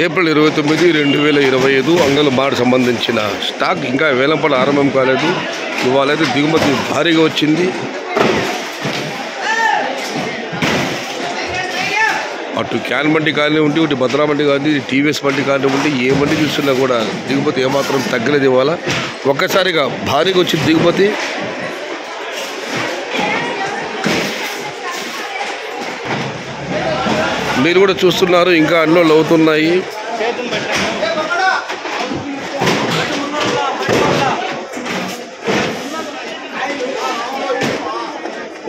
April 29, 2025 అంగళమార్ట్ సంబంధించిన stock ఇంకా వేలంపాట ఆరంభం కాలేదు. ఇవాళైతే దిగుమతి భారీగా వచ్చింది. అటు క్యాన్ బండి కానివ్వండి, ఇటు భద్రా బండి కానీ, టీవీఎస్ బండి కానివ్వండి, ఏ బండి చూస్తున్నా కూడా దిగుమతి ఏమాత్రం తగ్గలేదు. ఇవాళ ఒక్కసారిగా భారీగా వచ్చింది దిగుమతి. మీరు కూడా చూస్తున్నారు, ఇంకా అన్లోడ్ అవుతున్నాయి.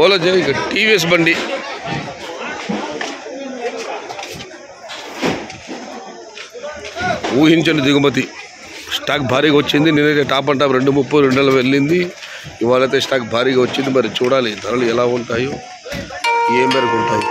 ఓలా ఇక టీవీఎస్ బండి ఊహించండి దిగుమతి. స్టాక్ భారీగా వచ్చింది. నేనైతే టాప్ అండ్ టాప్ 230, 240 వెళ్ళింది. ఇవాళైతే స్టాక్ భారీగా వచ్చింది. మరి చూడాలి ధరలు ఎలా ఉంటాయో, ఏం మేరకు ఉంటాయి.